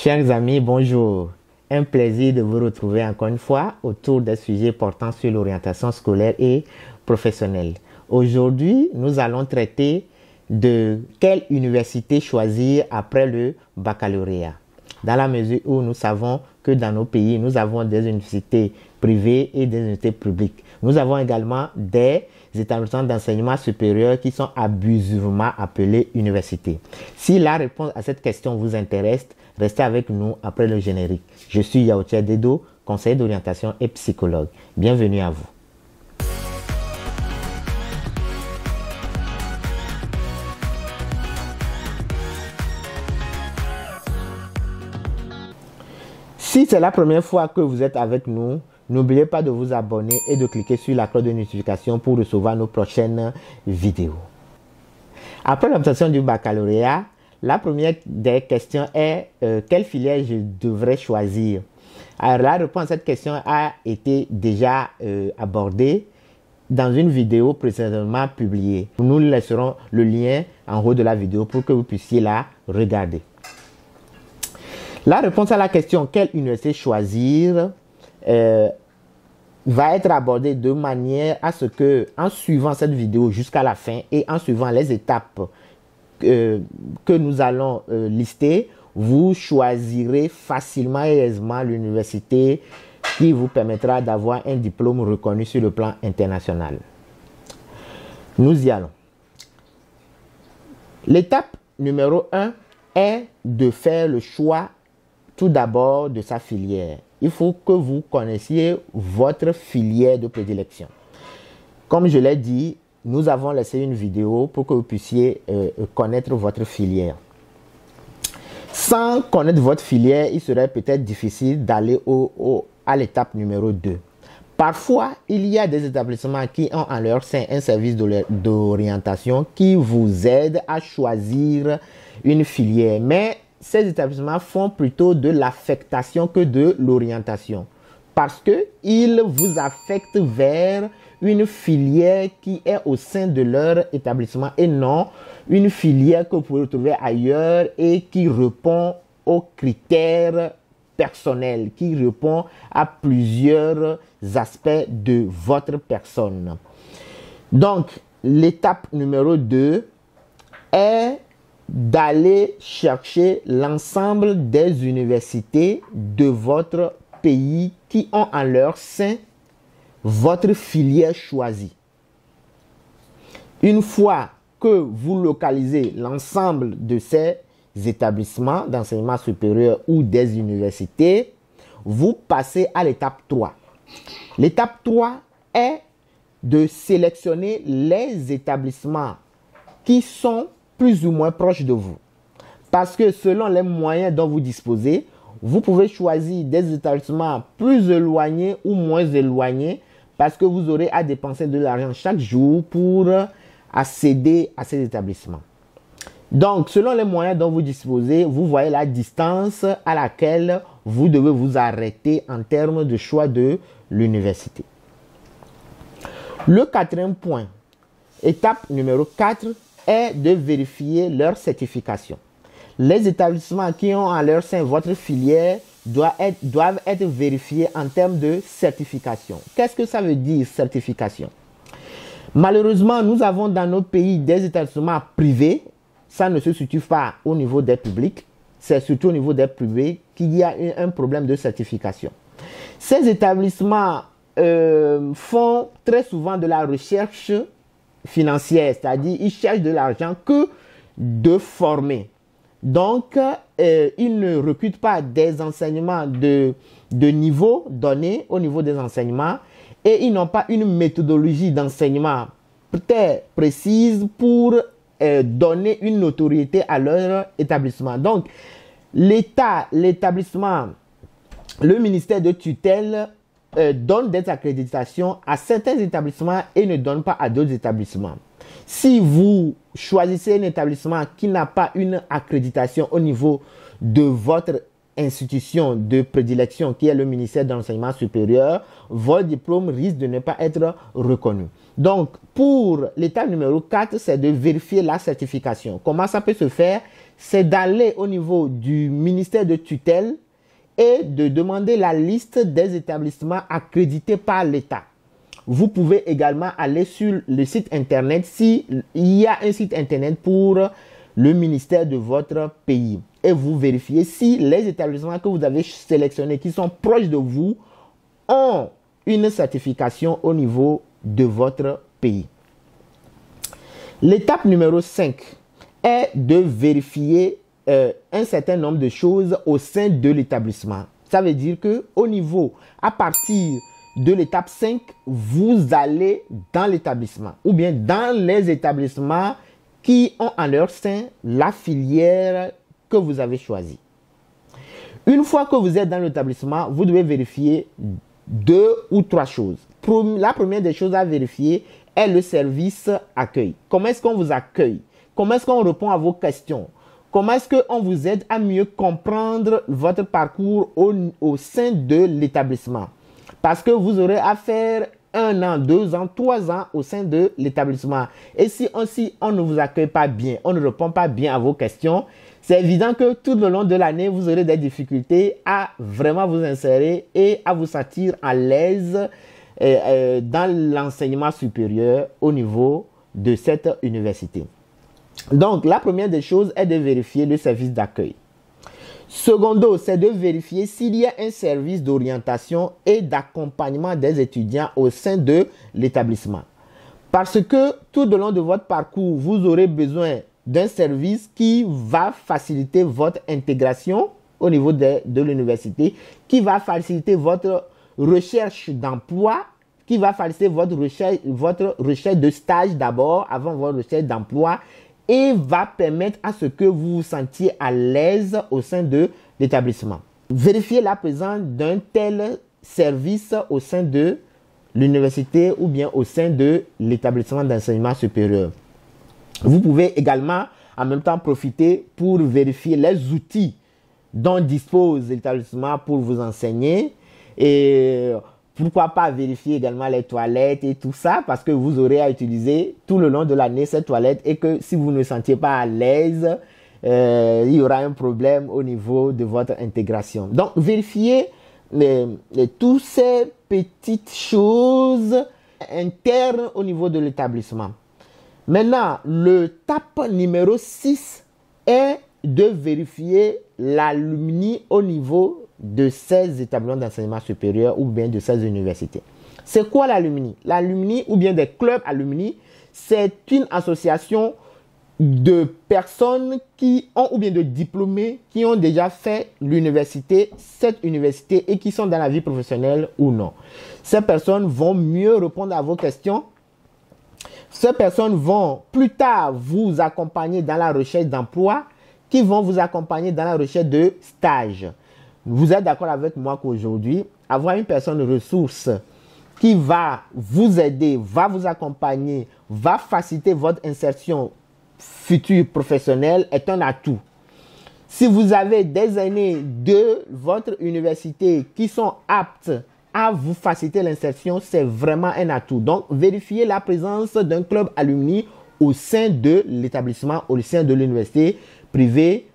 Chers amis, bonjour. Un plaisir de vous retrouver encore une fois autour des sujets portant sur l'orientation scolaire et professionnelle. Aujourd'hui, nous allons traiter de quelle université choisir après le baccalauréat. Dans la mesure où nous savons que dans nos pays, nous avons des universités privées et des universités publiques. Nous avons également des établissements d'enseignement supérieur qui sont abusivement appelés universités. Si la réponse à cette question vous intéresse, restez avec nous après le générique. Je suis Yaotia Dedo, conseiller d'orientation et psychologue. Bienvenue à vous. Si c'est la première fois que vous êtes avec nous, n'oubliez pas de vous abonner et de cliquer sur la cloche de notification pour recevoir nos prochaines vidéos. Après l'obtention du baccalauréat, la première des questions est quelle filière je devrais choisir. Alors la réponse à cette question a été déjà abordée dans une vidéo précédemment publiée. Nous laisserons le lien en haut de la vidéo pour que vous puissiez la regarder. La réponse à la question quelle université choisir va être abordée de manière à ce que, en suivant cette vidéo jusqu'à la fin et en suivant les étapes que nous allons lister, vous choisirez facilement et aisément l'université qui vous permettra d'avoir un diplôme reconnu sur le plan international. Nous y allons. L'étape numéro 1 est de faire le choix tout d'abord de sa filière. Il faut que vous connaissiez votre filière de prédilection. Comme je l'ai dit, nous avons laissé une vidéo pour que vous puissiez connaître votre filière. Sans connaître votre filière, il serait peut-être difficile d'aller à l'étape numéro 2. Parfois, il y a des établissements qui ont en leur sein un service d'orientation qui vous aide à choisir une filière. Mais ces établissements font plutôt de l'affectation que de l'orientation parce qu'ils vous affectent vers une filière qui est au sein de leur établissement et non une filière que vous pouvez retrouver ailleurs et qui répond aux critères personnels, qui répond à plusieurs aspects de votre personne. Donc, l'étape numéro 2 est d'aller chercher l'ensemble des universités de votre pays qui ont en leur sein votre filière choisie. Une fois que vous localisez l'ensemble de ces établissements d'enseignement supérieur ou des universités, vous passez à l'étape 3. L'étape 3 est de sélectionner les établissements qui sont plus ou moins proches de vous. Parce que selon les moyens dont vous disposez, vous pouvez choisir des établissements plus éloignés ou moins éloignés parce que vous aurez à dépenser de l'argent chaque jour pour accéder à ces établissements. Donc, selon les moyens dont vous disposez, vous voyez la distance à laquelle vous devez vous arrêter en termes de choix de l'université. Le quatrième point, étape numéro 4, est de vérifier leur certification. Les établissements qui ont en leur sein votre filière doivent être vérifiés en termes de certification. Qu'est-ce que ça veut dire certification? Malheureusement, nous avons dans nos pays des établissements privés. Ça ne se situe pas au niveau des publics. C'est surtout au niveau des privés qu'il y a un problème de certification. Ces établissements font très souvent de la recherche financière, c'est-à-dire ils cherchent de l'argent que de former. Donc, ils ne recrutent pas des enseignements de niveau donné au niveau des enseignements et ils n'ont pas une méthodologie d'enseignement très précise pour donner une notoriété à leur établissement. Donc, l'État, l'établissement, le ministère de tutelle donne des accréditations à certains établissements et ne donne pas à d'autres établissements. Si vous choisissez un établissement qui n'a pas une accréditation au niveau de votre institution de prédilection qui est le ministère de l'enseignement supérieur, votre diplôme risque de ne pas être reconnu. Donc, pour l'étape numéro 4, c'est de vérifier la certification. Comment ça peut se faire? C'est d'aller au niveau du ministère de tutelle et de demander la liste des établissements accrédités par l'État. Vous pouvez également aller sur le site internet s'il y a un site internet pour le ministère de votre pays. Et vous vérifiez si les établissements que vous avez sélectionnés qui sont proches de vous ont une certification au niveau de votre pays. L'étape numéro 5 est de vérifier un certain nombre de choses au sein de l'établissement. Ça veut dire que au niveau, à partir de l'étape 5, vous allez dans l'établissement ou bien dans les établissements qui ont en leur sein la filière que vous avez choisie. Une fois que vous êtes dans l'établissement, vous devez vérifier 2 ou 3 choses. La première des choses à vérifier est le service accueil. Comment est-ce qu'on vous accueille? Comment est-ce qu'on répond à vos questions? Comment est-ce qu'on vous aide à mieux comprendre votre parcours au sein de l'établissement? Parce que vous aurez à faire 1 an, 2 ans, 3 ans au sein de l'établissement. Et si on ne vous accueille pas bien, on ne répond pas bien à vos questions, c'est évident que tout le long de l'année, vous aurez des difficultés à vraiment vous insérer et à vous sentir à l'aise dans l'enseignement supérieur au niveau de cette université. Donc, la première des choses est de vérifier le service d'accueil. Secondo, c'est de vérifier s'il y a un service d'orientation et d'accompagnement des étudiants au sein de l'établissement. Parce que tout au long de votre parcours, vous aurez besoin d'un service qui va faciliter votre intégration au niveau de l'université, qui va faciliter votre recherche d'emploi, qui va faciliter votre recherche de stage d'abord, avant votre recherche d'emploi, et va permettre à ce que vous vous sentiez à l'aise au sein de l'établissement. Vérifiez la présence d'un tel service au sein de l'université ou bien au sein de l'établissement d'enseignement supérieur. Vous pouvez également en même temps profiter pour vérifier les outils dont dispose l'établissement pour vous enseigner et pourquoi pas vérifier également les toilettes et tout ça parce que vous aurez à utiliser tout le long de l'année cette toilette et que si vous ne sentiez pas à l'aise, il y aura un problème au niveau de votre intégration. Donc, vérifiez toutes ces petites choses internes au niveau de l'établissement. Maintenant, l'étape numéro 6 est de vérifier l'alumni au niveau de ces établissements d'enseignement supérieur ou bien de ces universités. C'est quoi l'alumni? L'alumni ou bien des clubs alumni, c'est une association de personnes qui ont ou bien de diplômés qui ont déjà fait l'université, cette université et qui sont dans la vie professionnelle ou non. Ces personnes vont mieux répondre à vos questions. Ces personnes vont plus tard vous accompagner dans la recherche d'emploi, qui vont vous accompagner dans la recherche de stage. Vous êtes d'accord avec moi qu'aujourd'hui, avoir une personne ressource qui va vous aider, va vous accompagner, va faciliter votre insertion future professionnelle est un atout. Si vous avez des aînés de votre université qui sont aptes à vous faciliter l'insertion, c'est vraiment un atout. Donc, vérifiez la présence d'un club alumni au sein de l'établissement, au sein de l'université privée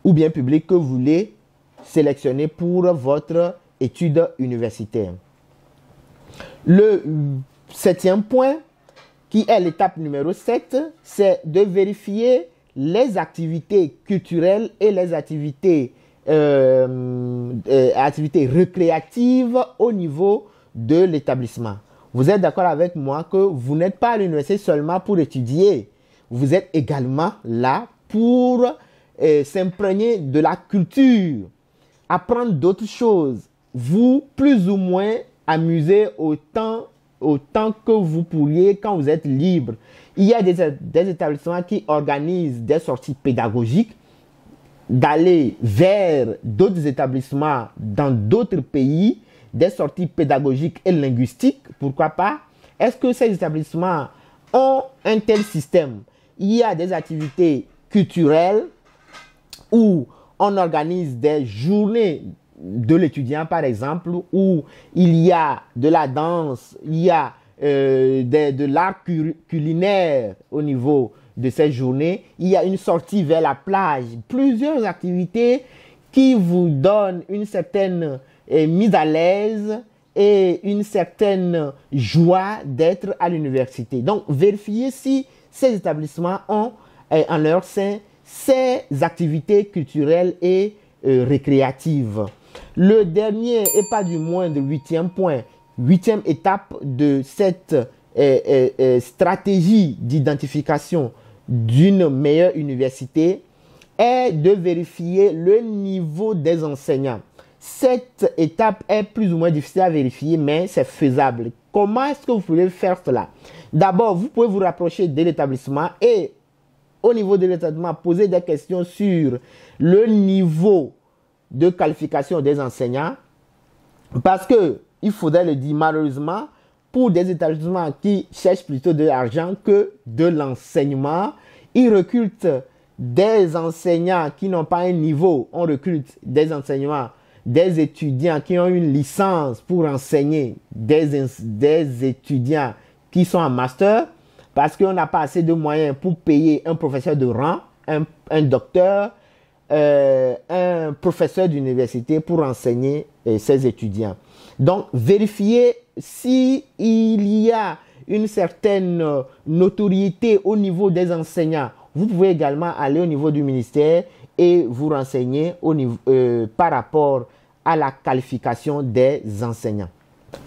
ou bien publique que vous voulez sélectionner pour votre étude universitaire. Le 7e point, qui est l'étape numéro 7, c'est de vérifier les activités culturelles et les activités récréatives au niveau de l'établissement. Vous êtes d'accord avec moi que vous n'êtes pas à l'université seulement pour étudier. Vous êtes également là pour s'imprégner de la culture, apprendre d'autres choses, vous plus ou moins amuser autant que vous pourriez quand vous êtes libre. Il y a des établissements qui organisent des sorties pédagogiques, d'aller vers d'autres établissements dans d'autres pays, des sorties pédagogiques et linguistiques, pourquoi pas? Est-ce que ces établissements ont un tel système? Il y a des activités culturelles où on organise des journées de l'étudiant, par exemple, où il y a de la danse, il y a de l'art culinaire au niveau de ces journées, il y a une sortie vers la plage, plusieurs activités qui vous donnent une certaine mise à l'aise et une certaine joie d'être à l'université. Donc, vérifiez si ces établissements ont en leur sein ces activités culturelles et récréatives. Le dernier et pas du moindre, 8e point, 8e étape de cette stratégie d'identification d'une meilleure université est de vérifier le niveau des enseignants. Cette étape est plus ou moins difficile à vérifier, mais c'est faisable. Comment est-ce que vous pouvez faire cela? D'abord, vous pouvez vous rapprocher de l'établissement et au niveau de l'établissement, poser des questions sur le niveau de qualification des enseignants. Parce que, il faudrait le dire malheureusement, pour des établissements qui cherchent plutôt de l'argent que de l'enseignement, ils recrutent des enseignants qui n'ont pas un niveau. On recrute des enseignants, des étudiants qui ont une licence pour enseigner, des étudiants qui sont en master, parce qu'on n'a pas assez de moyens pour payer un professeur de rang, un docteur, un professeur d'université pour enseigner ses étudiants. Donc, vérifiez s'il y a une certaine notoriété au niveau des enseignants. Vous pouvez également aller au niveau du ministère et vous renseigner par rapport à la qualification des enseignants.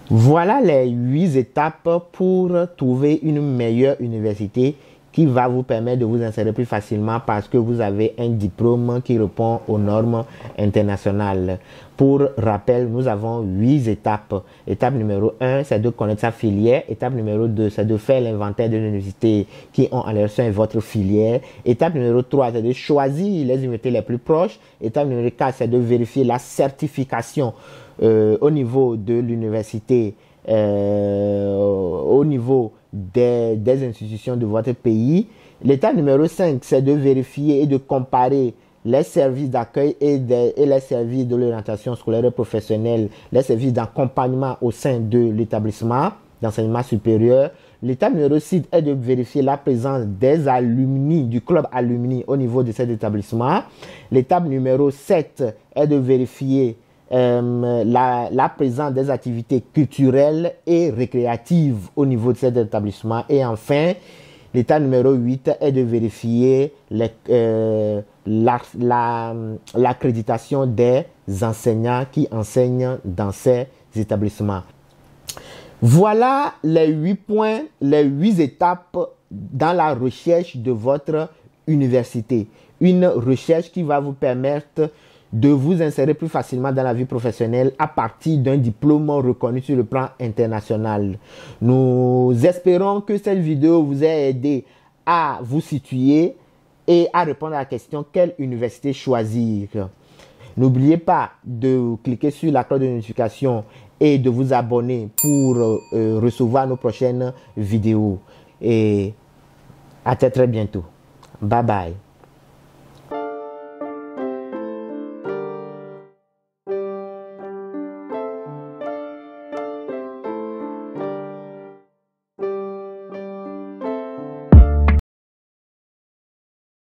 Voilà les 8 étapes pour trouver une meilleure université qui va vous permettre de vous insérer plus facilement parce que vous avez un diplôme qui répond aux normes internationales. Pour rappel, nous avons 8 étapes. Étape numéro 1, c'est de connaître sa filière. Étape numéro 2, c'est de faire l'inventaire de l'université qui ont en leur sein votre filière. Étape numéro 3, c'est de choisir les universités les plus proches. Étape numéro 4, c'est de vérifier la certification au niveau de l'université, au niveau des institutions de votre pays. L'étape numéro 5, c'est de vérifier et de comparer les services d'accueil et les services de l'orientation scolaire et professionnelle, les services d'accompagnement au sein de l'établissement d'enseignement supérieur. L'étape numéro 6 est de vérifier la présence des alumni, du club alumni au niveau de cet établissement. L'étape numéro 7 est de vérifier la présence des activités culturelles et récréatives au niveau de cet établissement. Et enfin, l'étape numéro 8 est de vérifier l'accréditation des enseignants qui enseignent dans ces établissements. Voilà les 8 points, les 8 étapes dans la recherche de votre université. Une recherche qui va vous permettre de vous insérer plus facilement dans la vie professionnelle à partir d'un diplôme reconnu sur le plan international. Nous espérons que cette vidéo vous ait aidé à vous situer et à répondre à la question quelle université choisir. N'oubliez pas de cliquer sur la cloche de notification et de vous abonner pour recevoir nos prochaines vidéos. Et à très bientôt. Bye bye.